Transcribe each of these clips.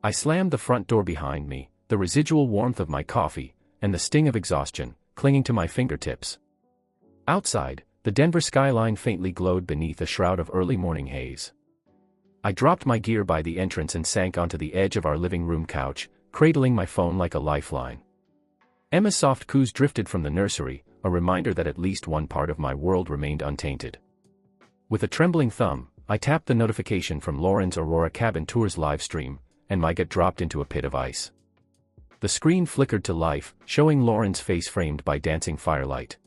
I slammed the front door behind me, the residual warmth of my coffee, and the sting of exhaustion, clinging to my fingertips. Outside, the Denver skyline faintly glowed beneath a shroud of early morning haze. I dropped my gear by the entrance and sank onto the edge of our living room couch, cradling my phone like a lifeline. Emma's soft coos drifted from the nursery, a reminder that at least one part of my world remained untainted. With a trembling thumb, I tapped the notification from Lauren's Aurora Cabin Tours livestream, and my gut dropped into a pit of ice. The screen flickered to life, showing Lauren's face framed by dancing firelight.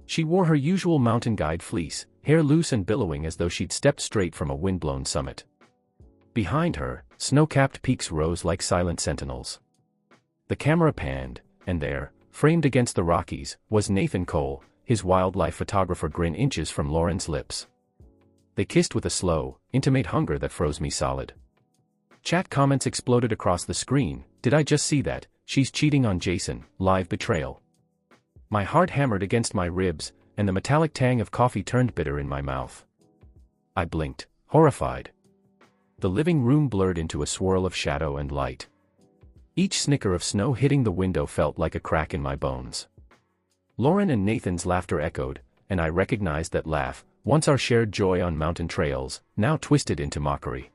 She wore her usual mountain guide fleece, hair loose and billowing as though she'd stepped straight from a wind-blown summit. Behind her, snow-capped peaks rose like silent sentinels. The camera panned, and there, framed against the Rockies, was Nathan Cole, his wildlife photographer grin inches from Lauren's lips. They kissed with a slow, intimate hunger that froze me solid. Chat comments exploded across the screen. Did I just see that? She's cheating on Jason, live betrayal. My heart hammered against my ribs, and the metallic tang of coffee turned bitter in my mouth. I blinked, horrified. The living room blurred into a swirl of shadow and light. Each snicker of snow hitting the window felt like a crack in my bones. Lauren and Nathan's laughter echoed, and I recognized that laugh, once our shared joy on mountain trails, now twisted into mockery.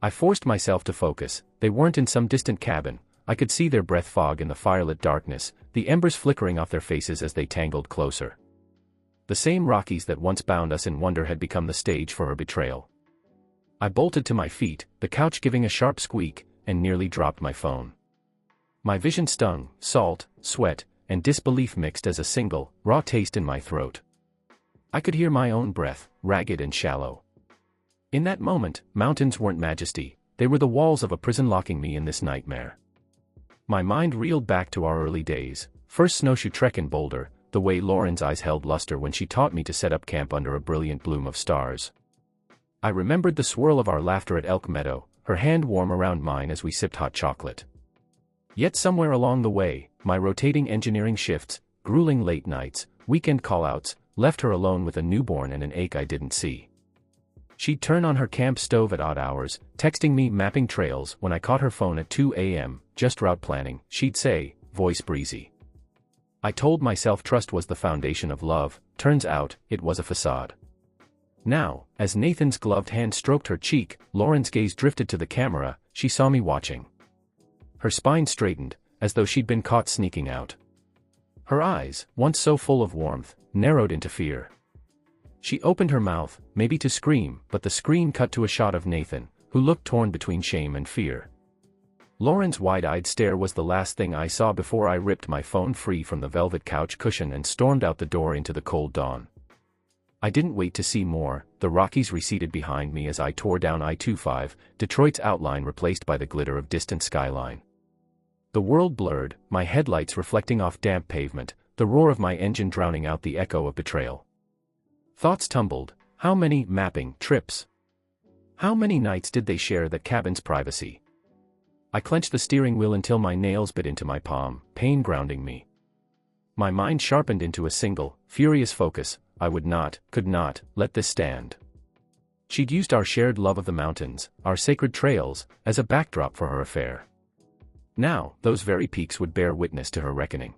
I forced myself to focus. They weren't in some distant cabin. I could see their breath fog in the firelit darkness, the embers flickering off their faces as they tangled closer. The same Rockies that once bound us in wonder had become the stage for her betrayal. I bolted to my feet, the couch giving a sharp squeak, and nearly dropped my phone. My vision stung, salt, sweat, and disbelief mixed as a single, raw taste in my throat. I could hear my own breath, ragged and shallow. In that moment, mountains weren't majesty, they were the walls of a prison locking me in this nightmare. My mind reeled back to our early days, first snowshoe trek in Boulder, the way Lauren's eyes held luster when she taught me to set up camp under a brilliant bloom of stars. I remembered the swirl of our laughter at Elk Meadow, her hand warm around mine as we sipped hot chocolate. Yet somewhere along the way, my rotating engineering shifts, grueling late nights, weekend callouts, left her alone with a newborn and an ache I didn't see. She'd turn on her camp stove at odd hours, texting me mapping trails. When I caught her phone at 2 a.m., just route planning, she'd say, voice breezy. I told myself trust was the foundation of love. Turns out, it was a facade. Now, as Nathan's gloved hand stroked her cheek, Lauren's gaze drifted to the camera. She saw me watching. Her spine straightened, as though she'd been caught sneaking out. Her eyes, once so full of warmth, narrowed into fear. She opened her mouth, maybe to scream, but the screen cut to a shot of Nathan, who looked torn between shame and fear. Lauren's wide-eyed stare was the last thing I saw before I ripped my phone free from the velvet couch cushion and stormed out the door into the cold dawn. I didn't wait to see more. The Rockies receded behind me as I tore down I-25, Detroit's outline replaced by the glitter of distant skyline. The world blurred, my headlights reflecting off damp pavement, the roar of my engine drowning out the echo of betrayal. Thoughts tumbled. How many mapping trips? How many nights did they share that cabin's privacy? I clenched the steering wheel until my nails bit into my palm, pain grounding me. My mind sharpened into a single, furious focus. I could not, let this stand. She'd used our shared love of the mountains, our sacred trails, as a backdrop for her affair. Now, those very peaks would bear witness to her reckoning.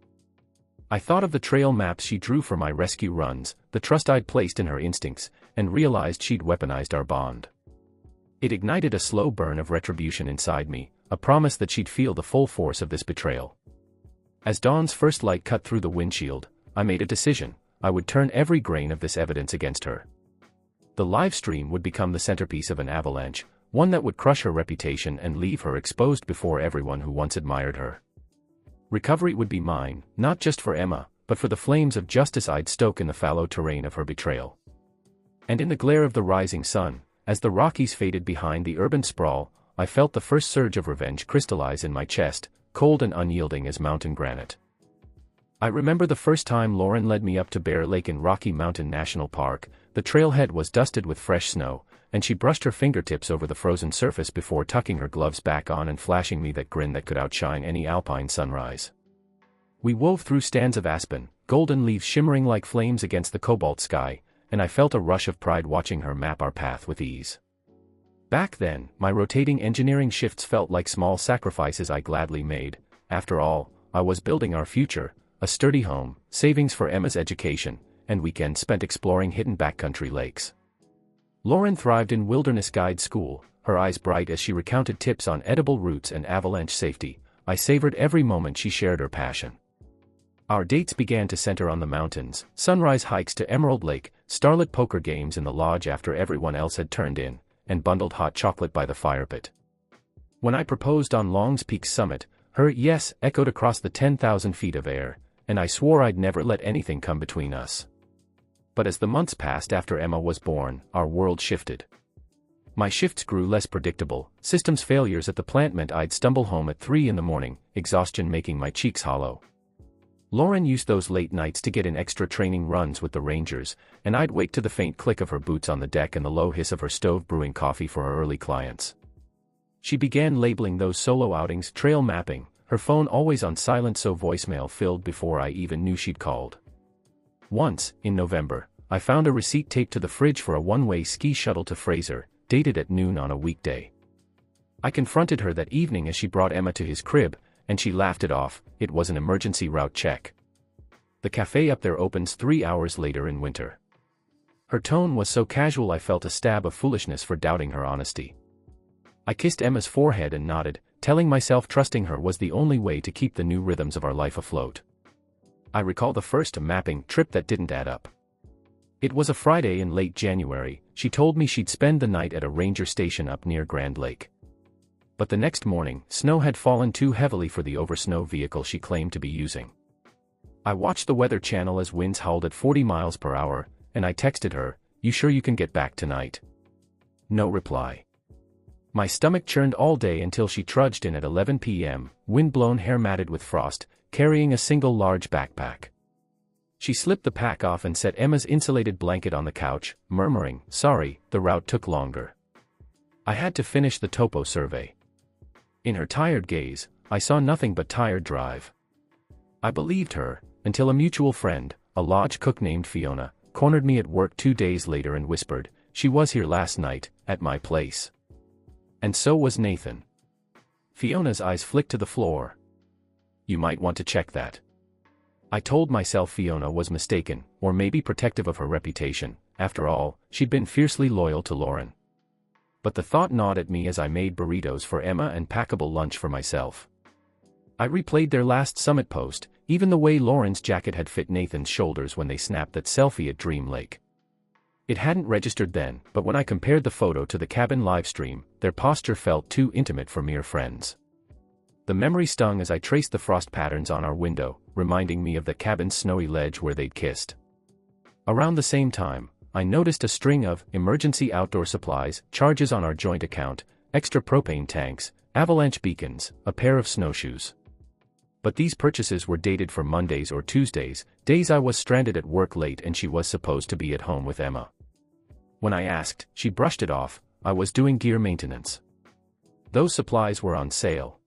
I thought of the trail maps she drew for my rescue runs, the trust I'd placed in her instincts, and realized she'd weaponized our bond. It ignited a slow burn of retribution inside me, a promise that she'd feel the full force of this betrayal. As dawn's first light cut through the windshield, I made a decision. I would turn every grain of this evidence against her. The live stream would become the centerpiece of an avalanche, one that would crush her reputation and leave her exposed before everyone who once admired her. Recovery would be mine, not just for Emma, but for the flames of justice I'd stoke in the fallow terrain of her betrayal. And in the glare of the rising sun, as the Rockies faded behind the urban sprawl, I felt the first surge of revenge crystallize in my chest, cold and unyielding as mountain granite. I remember the first time Lauren led me up to Bear Lake in Rocky Mountain National Park. The trailhead was dusted with fresh snow, and she brushed her fingertips over the frozen surface before tucking her gloves back on and flashing me that grin that could outshine any alpine sunrise. We wove through stands of aspen, golden leaves shimmering like flames against the cobalt sky, and I felt a rush of pride watching her map our path with ease. Back then, my rotating engineering shifts felt like small sacrifices I gladly made. After all, I was building our future, a sturdy home, savings for Emma's education, and weekends spent exploring hidden backcountry lakes. Lauren thrived in wilderness guide school, her eyes bright as she recounted tips on edible routes and avalanche safety. I savored every moment she shared her passion. Our dates began to center on the mountains, sunrise hikes to Emerald Lake, starlit poker games in the lodge after everyone else had turned in, and bundled hot chocolate by the fire pit. When I proposed on Long's Peak summit, her yes echoed across the 10,000 feet of air, and I swore I'd never let anything come between us. But as the months passed after Emma was born, our world shifted. My shifts grew less predictable. Systems failures at the plant meant I'd stumble home at 3 in the morning, exhaustion making my cheeks hollow. Lauren used those late nights to get in extra training runs with the Rangers, and I'd wake to the faint click of her boots on the deck and the low hiss of her stove brewing coffee for her early clients. She began labeling those solo outings trail mapping, her phone always on silent so voicemail filled before I even knew she'd called. Once, in November, I found a receipt taped to the fridge for a one-way ski shuttle to Fraser, dated at noon on a weekday. I confronted her that evening as she brought Emma to his crib, and she laughed it off. It was an emergency route check. The cafe up there opens 3 hours later in winter. Her tone was so casual I felt a stab of foolishness for doubting her honesty. I kissed Emma's forehead and nodded, telling myself trusting her was the only way to keep the new rhythms of our life afloat. I recall the first mapping trip that didn't add up. It was a Friday in late January. She told me she'd spend the night at a ranger station up near Grand Lake. But the next morning, snow had fallen too heavily for the oversnow vehicle she claimed to be using. I watched the Weather Channel as winds howled at 40 miles per hour, and I texted her, "You sure you can get back tonight?" No reply. My stomach churned all day until she trudged in at 11 p.m., wind-blown hair matted with frost, carrying a single large backpack. She slipped the pack off and set Emma's insulated blanket on the couch, murmuring, "Sorry, the route took longer." I had to finish the topo survey. In her tired gaze, I saw nothing but tired drive. I believed her, until a mutual friend, a lodge cook named Fiona, cornered me at work 2 days later and whispered, "She was here last night, at my place." And so was Nathan. Fiona's eyes flicked to the floor. "You might want to check that." I told myself Fiona was mistaken, or maybe protective of her reputation. After all, she'd been fiercely loyal to Lauren. But the thought gnawed at me as I made burritos for Emma and packable lunch for myself. I replayed their last summit post, even the way Lauren's jacket had fit Nathan's shoulders when they snapped that selfie at Dream Lake. It hadn't registered then, but when I compared the photo to the cabin livestream, their posture felt too intimate for mere friends. The memory stung as I traced the frost patterns on our window, reminding me of the cabin's snowy ledge where they'd kissed. Around the same time, I noticed a string of emergency outdoor supplies, charges on our joint account, extra propane tanks, avalanche beacons, a pair of snowshoes. But these purchases were dated for Mondays or Tuesdays, days I was stranded at work late and she was supposed to be at home with Emma. When I asked, she brushed it off. I was doing gear maintenance. Those supplies were on sale.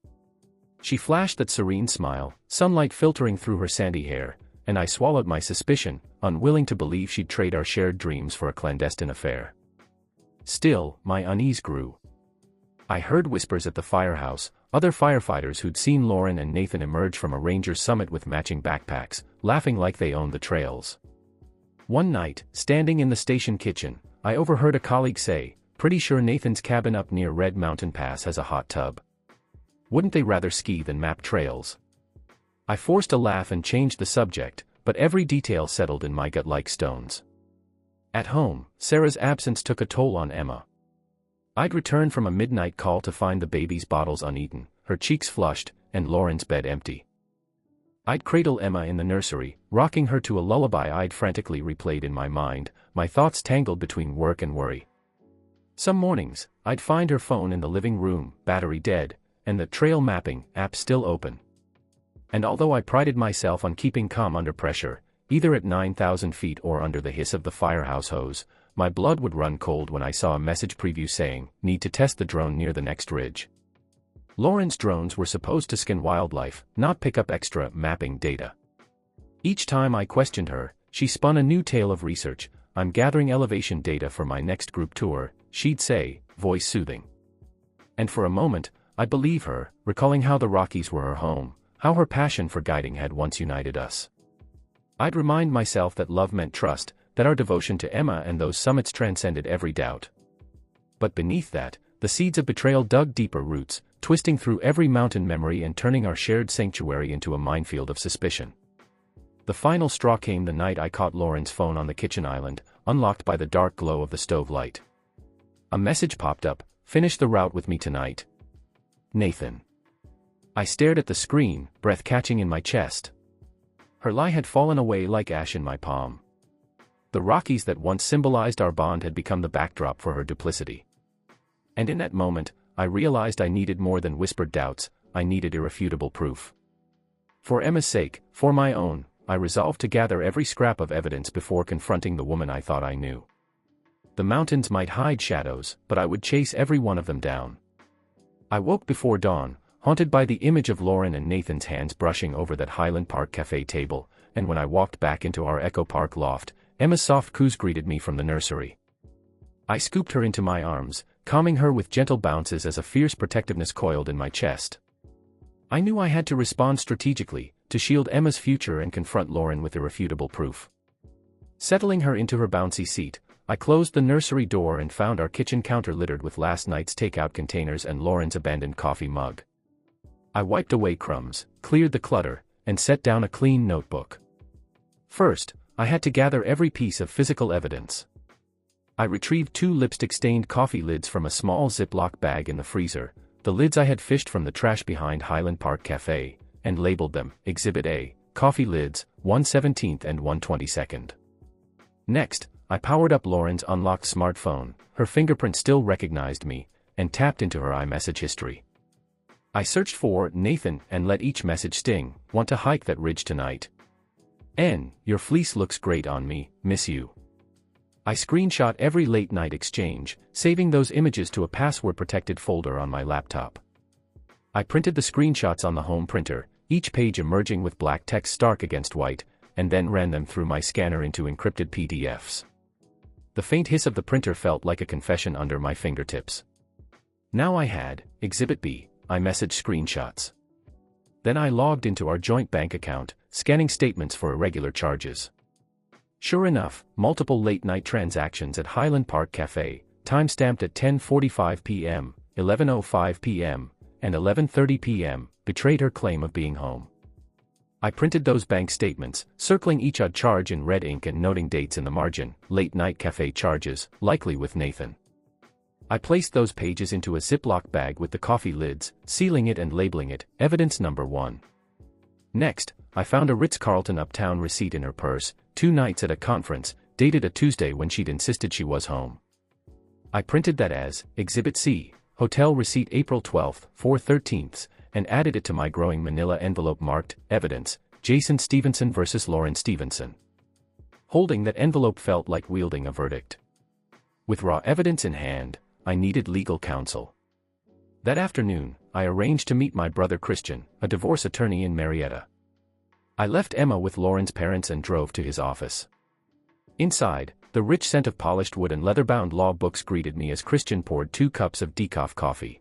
She flashed that serene smile, sunlight filtering through her sandy hair, and I swallowed my suspicion, unwilling to believe she'd trade our shared dreams for a clandestine affair. Still, my unease grew. I heard whispers at the firehouse, other firefighters who'd seen Lauren and Nathan emerge from a ranger summit with matching backpacks, laughing like they owned the trails. One night, standing in the station kitchen, I overheard a colleague say, "Pretty sure Nathan's cabin up near Red Mountain Pass has a hot tub. Wouldn't they rather ski than map trails?" I forced a laugh and changed the subject, but every detail settled in my gut like stones. At home, Sarah's absence took a toll on Emma. I'd returned from a midnight call to find the baby's bottles uneaten, her cheeks flushed, and Lauren's bed empty. I'd cradle Emma in the nursery, rocking her to a lullaby I'd frantically replayed in my mind, my thoughts tangled between work and worry. Some mornings, I'd find her phone in the living room, battery dead, and the trail mapping app still open. And although I prided myself on keeping calm under pressure, either at 9,000 feet or under the hiss of the firehouse hose, my blood would run cold when I saw a message preview saying, "Need to test the drone near the next ridge." Lauren's drones were supposed to scan wildlife, not pick up extra mapping data. Each time I questioned her, she spun a new tale of research. "I'm gathering elevation data for my next group tour. she'd say, voice soothing. And for a moment, I believe her, recalling how the Rockies were her home, how her passion for guiding had once united us. I'd remind myself that love meant trust, that our devotion to Emma and those summits transcended every doubt. But beneath that, the seeds of betrayal dug deeper roots, twisting through every mountain memory and turning our shared sanctuary into a minefield of suspicion. The final straw came the night I caught Lauren's phone on the kitchen island, unlocked by the dark glow of the stove light. A message popped up, "Finish the route with me tonight. Nathan." I stared at the screen, breath catching in my chest. Her lie had fallen away like ash in my palm. The Rockies that once symbolized our bond had become the backdrop for her duplicity. And in that moment, I realized I needed more than whispered doubts, I needed irrefutable proof. For Emma's sake, for my own, I resolved to gather every scrap of evidence before confronting the woman I thought I knew. The mountains might hide shadows, but I would chase every one of them down. I woke before dawn, haunted by the image of Lauren and Nathan's hands brushing over that Highland Park cafe table, and when I walked back into our Echo Park loft, Emma's soft coos greeted me from the nursery. I scooped her into my arms, calming her with gentle bounces as a fierce protectiveness coiled in my chest. I knew I had to respond strategically, to shield Emma's future and confront Lauren with irrefutable proof. Settling her into her bouncy seat, I closed the nursery door and found our kitchen counter littered with last night's takeout containers and Lauren's abandoned coffee mug. I wiped away crumbs, cleared the clutter, and set down a clean notebook. First, I had to gather every piece of physical evidence. I retrieved 2 lipstick-stained coffee lids from a small Ziploc bag in the freezer, the lids I had fished from the trash behind Highland Park Cafe, and labeled them, Exhibit A, Coffee Lids, 1/17 and 1/22. Next, I powered up Lauren's unlocked smartphone, her fingerprint still recognized me, and tapped into her iMessage history. I searched for Nathan and let each message sting, "Want to hike that ridge tonight? N, your fleece looks great on me, miss you." I screenshot every late-night exchange, saving those images to a password-protected folder on my laptop. I printed the screenshots on the home printer, each page emerging with black text stark against white, and then ran them through my scanner into encrypted PDFs. The faint hiss of the printer felt like a confession under my fingertips. Now I had Exhibit B, iMessage screenshots. Then I logged into our joint bank account, scanning statements for irregular charges. Sure enough, multiple late-night transactions at Highland Park Cafe, time-stamped at 10:45 p.m., 11:05 p.m., and 11:30 p.m., betrayed her claim of being home. I printed those bank statements, circling each odd charge in red ink and noting dates in the margin, late-night cafe charges, likely with Nathan. I placed those pages into a Ziploc bag with the coffee lids, sealing it and labeling it, Evidence Number 1. Next, I found a Ritz-Carlton Uptown receipt in her purse, 2 nights at a conference, dated a Tuesday when she'd insisted she was home. I printed that as Exhibit C, Hotel Receipt April 12, 4/13, and added it to my growing manila envelope marked, Evidence, Jason Stevenson vs. Lauren Stevenson. Holding that envelope felt like wielding a verdict. With raw evidence in hand, I needed legal counsel. That afternoon, I arranged to meet my brother Christian, a divorce attorney in Marietta. I left Emma with Lauren's parents and drove to his office. Inside, the rich scent of polished wood and leather-bound law books greeted me as Christian poured 2 cups of decaf coffee.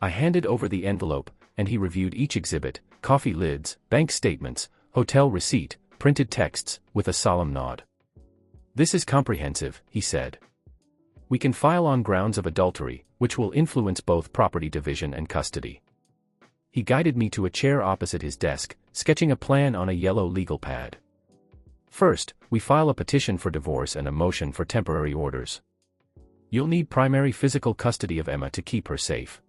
I handed over the envelope, and he reviewed each exhibit, coffee lids, bank statements, hotel receipt, printed texts, with a solemn nod. "This is comprehensive," he said. "We can file on grounds of adultery, which will influence both property division and custody." He guided me to a chair opposite his desk, sketching a plan on a yellow legal pad. "First, we file a petition for divorce and a motion for temporary orders. You'll need primary physical custody of Emma to keep her safe.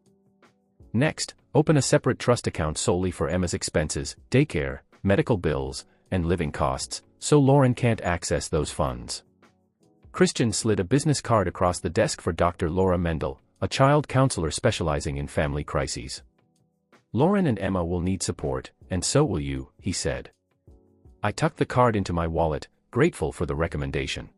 Next, open a separate trust account solely for Emma's expenses, daycare, medical bills, and living costs, so Lauren can't access those funds." Christian slid a business card across the desk for Dr. Laura Mendel, a child counselor specializing in family crises. "Lauren and Emma will need support, and so will you," he said. I tucked the card into my wallet, grateful for the recommendation.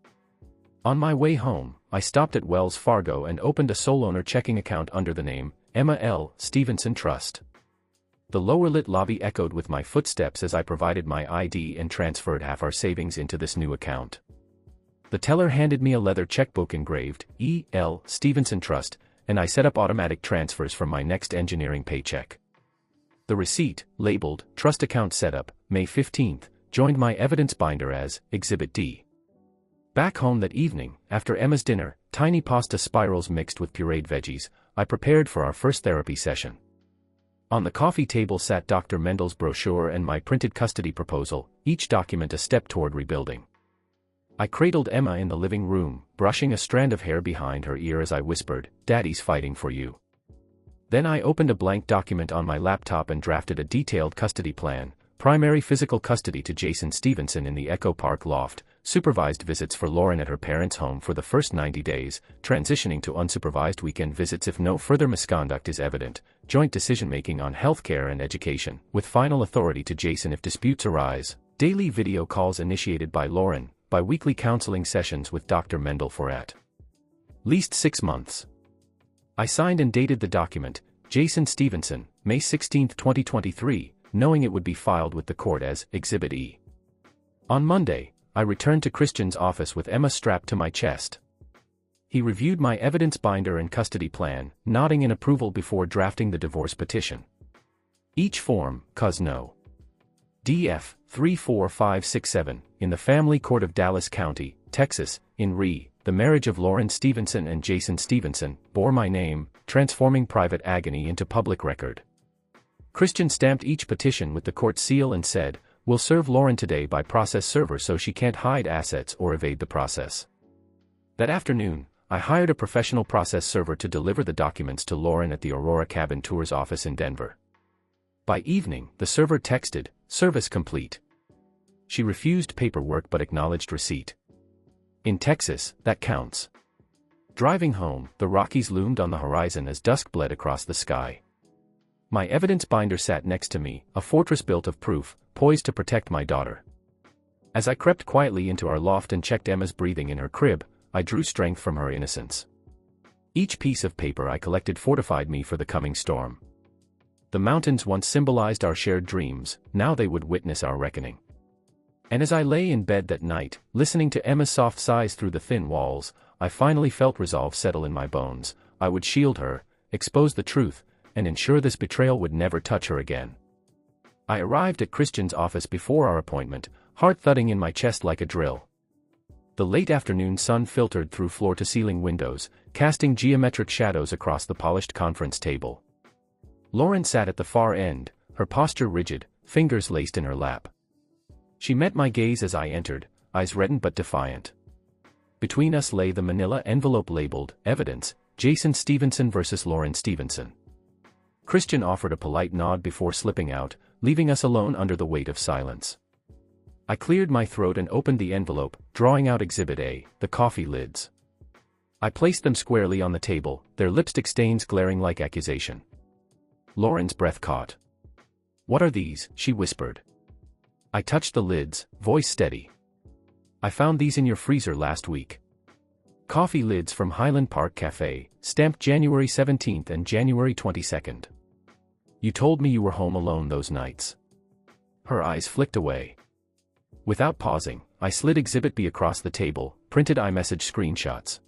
On my way home, I stopped at Wells Fargo and opened a sole owner checking account under the name, Emma L. Stevenson Trust. The lower-lit lobby echoed with my footsteps as I provided my ID and transferred half our savings into this new account. The teller handed me a leather checkbook engraved, E.L. Stevenson Trust, and I set up automatic transfers from my next engineering paycheck. The receipt, labeled, Trust Account Setup, May 15th, joined my evidence binder as Exhibit D. Back home that evening, after Emma's dinner, tiny pasta spirals mixed with pureed veggies, I prepared for our first therapy session. On the coffee table sat Dr. Mendel's brochure and my printed custody proposal, each document a step toward rebuilding. I cradled Emma in the living room, brushing a strand of hair behind her ear as I whispered, "Daddy's fighting for you." Then I opened a blank document on my laptop and drafted a detailed custody plan: primary physical custody to Jason Stevenson in the Echo Park loft, supervised visits for Lauren at her parents' home for the first 90 days, transitioning to unsupervised weekend visits if no further misconduct is evident, joint decision-making on healthcare and education, with final authority to Jason if disputes arise, daily video calls initiated by Lauren, bi-weekly counseling sessions with Dr. Mendel for at least 6 months. I signed and dated the document, Jason Stevenson, May 16, 2023, knowing it would be filed with the court as Exhibit E. On Monday, I returned to Christian's office with Emma strapped to my chest. He reviewed my evidence binder and custody plan, nodding in approval before drafting the divorce petition. Each form, Cuz No. DF 34567, in the Family Court of Dallas County, Texas, in Re. The marriage of Lauren Stevenson and Jason Stevenson, bore my name, transforming private agony into public record. Christian stamped each petition with the court seal and said, "We'll serve Lauren today by process server so she can't hide assets or evade the process." That afternoon, I hired a professional process server to deliver the documents to Lauren at the Aurora Cabin Tours office in Denver. By evening, the server texted, "Service complete." She refused paperwork but acknowledged receipt. In Texas, that counts. Driving home, the Rockies loomed on the horizon as dusk bled across the sky. My evidence binder sat next to me, a fortress built of proof, poised to protect my daughter. As I crept quietly into our loft and checked Emma's breathing in her crib, I drew strength from her innocence. Each piece of paper I collected fortified me for the coming storm. The mountains once symbolized our shared dreams, now they would witness our reckoning. And as I lay in bed that night, listening to Emma's soft sighs through the thin walls, I finally felt resolve settle in my bones. I would shield her, expose the truth, and ensure this betrayal would never touch her again. I arrived at Christian's office before our appointment, heart thudding in my chest like a drill. The late afternoon sun filtered through floor-to-ceiling windows, casting geometric shadows across the polished conference table. Lauren sat at the far end, her posture rigid, fingers laced in her lap. She met my gaze as I entered, eyes reddened but defiant. Between us lay the manila envelope labeled, Evidence, Jason Stevenson vs. Lauren Stevenson. Christian offered a polite nod before slipping out, leaving us alone under the weight of silence. I cleared my throat and opened the envelope, drawing out Exhibit A, the coffee lids. I placed them squarely on the table, their lipstick stains glaring like accusation. Lauren's breath caught. "What are these?" she whispered. I touched the lids, voice steady. "I found these in your freezer last week. Coffee lids from Highland Park Cafe, stamped January 17th and January 22nd. You told me you were home alone those nights." Her eyes flicked away. Without pausing, I slid Exhibit B across the table, printed iMessage screenshots.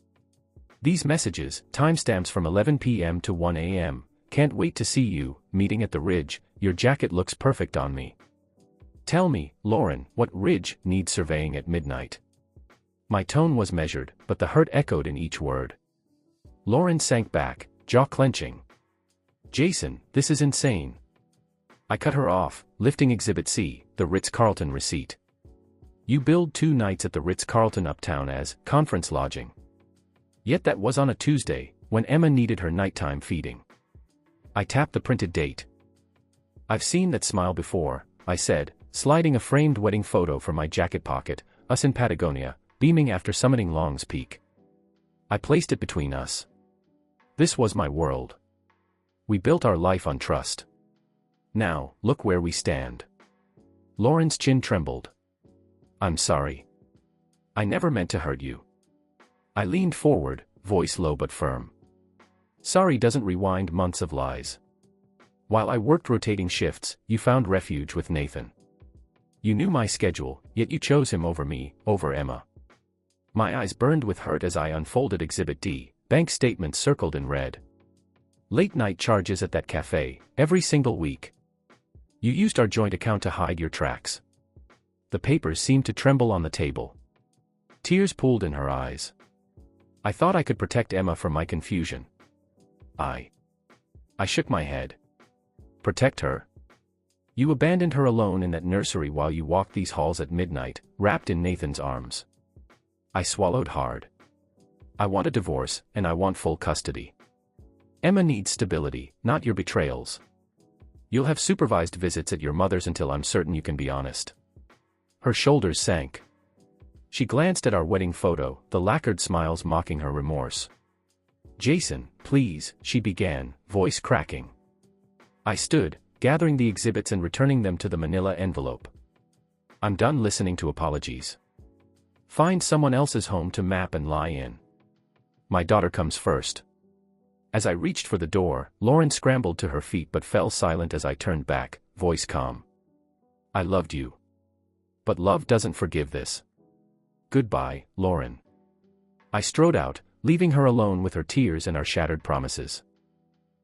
"These messages, timestamps from 11 p.m. to 1 a.m., can't wait to see you, meeting at the Ridge, your jacket looks perfect on me. Tell me, Lauren, what Ridge needs surveying at midnight." My tone was measured, but the hurt echoed in each word. Lauren sank back, jaw clenching. "Jason, this is insane." I cut her off, lifting Exhibit C, the Ritz-Carlton receipt. "You billed 2 nights at the Ritz-Carlton uptown as conference lodging. Yet that was on a Tuesday, when Emma needed her nighttime feeding." I tapped the printed date. "I've seen that smile before," I said, sliding a framed wedding photo from my jacket pocket, us in Patagonia, beaming after summiting Long's Peak. I placed it between us. This was my world. We built our life on trust. Now, look where we stand. Lauren's chin trembled. "I'm sorry. I never meant to hurt you." I leaned forward, voice low but firm. "Sorry doesn't rewind months of lies. While I worked rotating shifts, you found refuge with Nathan. You knew my schedule, yet you chose him over me, over Emma. My eyes burned with hurt as I unfolded Exhibit D, bank statements circled in red. Late-night charges at that cafe, every single week. You used our joint account to hide your tracks. The papers seemed to tremble on the table. Tears pooled in her eyes. I thought I could protect Emma from my confusion. I shook my head. Protect her? You abandoned her alone in that nursery while you walked these halls at midnight, wrapped in Nathan's arms. I swallowed hard. I want a divorce, and I want full custody. Emma needs stability, not your betrayals. You'll have supervised visits at your mother's until I'm certain you can be honest. Her shoulders sank. She glanced at our wedding photo, the lacquered smiles mocking her remorse. Jason, please, she began, voice cracking. I stood, gathering the exhibits and returning them to the manila envelope. I'm done listening to apologies. Find someone else's home to map and lie in. My daughter comes first. As I reached for the door, Lauren scrambled to her feet but fell silent as I turned back, voice calm. I loved you. But love doesn't forgive this. Goodbye, Lauren. I strode out, leaving her alone with her tears and our shattered promises.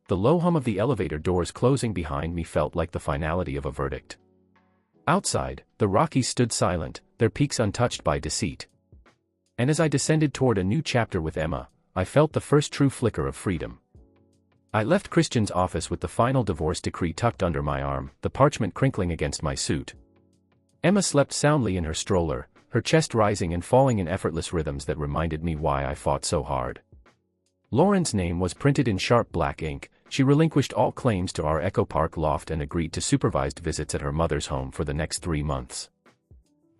The low hum of the elevator doors closing behind me felt like the finality of a verdict. Outside, the Rockies stood silent, their peaks untouched by deceit. And as I descended toward a new chapter with Emma, I felt the first true flicker of freedom. I left Christian's office with the final divorce decree tucked under my arm, the parchment crinkling against my suit. Emma slept soundly in her stroller, her chest rising and falling in effortless rhythms that reminded me why I fought so hard. Lauren's name was printed in sharp black ink. She relinquished all claims to our Echo Park loft and agreed to supervised visits at her mother's home for the next 3 months.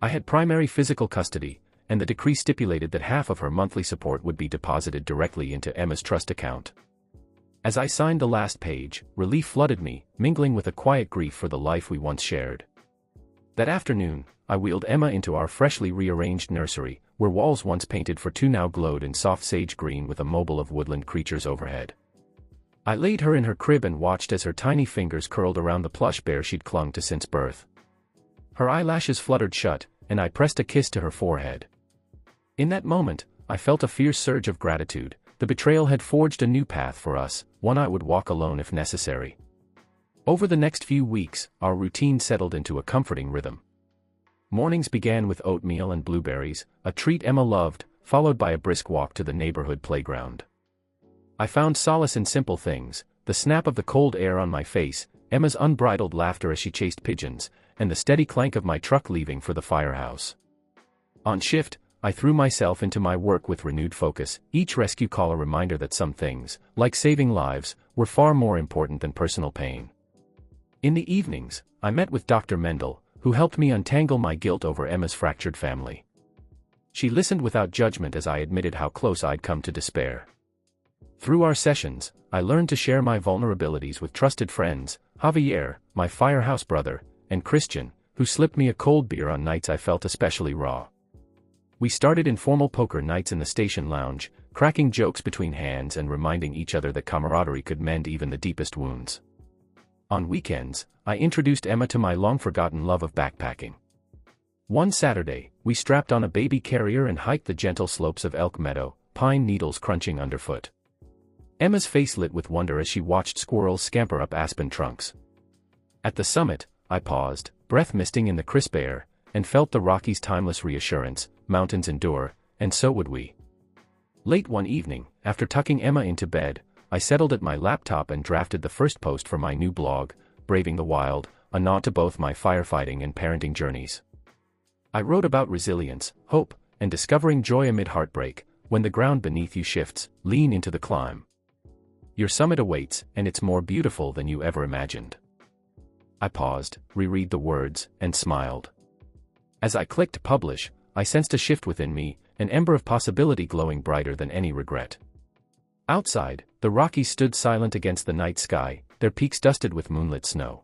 I had primary physical custody, and the decree stipulated that half of her monthly support would be deposited directly into Emma's trust account. As I signed the last page, relief flooded me, mingling with a quiet grief for the life we once shared. That afternoon, I wheeled Emma into our freshly rearranged nursery, where walls once painted for 2 now glowed in soft sage green with a mobile of woodland creatures overhead. I laid her in her crib and watched as her tiny fingers curled around the plush bear she'd clung to since birth. Her eyelashes fluttered shut, and I pressed a kiss to her forehead. In that moment, I felt a fierce surge of gratitude. The betrayal had forged a new path for us, one I would walk alone if necessary. Over the next few weeks, our routine settled into a comforting rhythm. Mornings began with oatmeal and blueberries, a treat Emma loved, followed by a brisk walk to the neighborhood playground. I found solace in simple things, the snap of the cold air on my face, Emma's unbridled laughter as she chased pigeons, and the steady clank of my truck leaving for the firehouse. On shift, I threw myself into my work with renewed focus, each rescue call a reminder that some things, like saving lives, were far more important than personal pain. In the evenings, I met with Dr. Mendel, who helped me untangle my guilt over Emma's fractured family. She listened without judgment as I admitted how close I'd come to despair. Through our sessions, I learned to share my vulnerabilities with trusted friends, Javier, my firehouse brother, and Christian, who slipped me a cold beer on nights I felt especially raw. We started informal poker nights in the station lounge, cracking jokes between hands and reminding each other that camaraderie could mend even the deepest wounds. On weekends, I introduced Emma to my long-forgotten love of backpacking. One Saturday, we strapped on a baby carrier and hiked the gentle slopes of Elk Meadow, pine needles crunching underfoot. Emma's face lit with wonder as she watched squirrels scamper up aspen trunks. At the summit, I paused, breath misting in the crisp air, and felt the Rockies' timeless reassurance: mountains endure, and so would we. Late one evening, after tucking Emma into bed, I settled at my laptop and drafted the first post for my new blog, Braving the Wild, a nod to both my firefighting and parenting journeys. I wrote about resilience, hope, and discovering joy amid heartbreak. When the ground beneath you shifts, lean into the climb. Your summit awaits, and it's more beautiful than you ever imagined. I paused, reread the words, and smiled. As I clicked publish, I sensed a shift within me, an ember of possibility glowing brighter than any regret. Outside, the Rockies stood silent against the night sky, their peaks dusted with moonlit snow.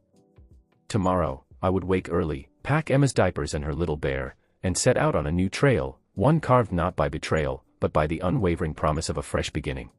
Tomorrow, I would wake early, pack Emma's diapers and her little bear, and set out on a new trail, one carved not by betrayal, but by the unwavering promise of a fresh beginning.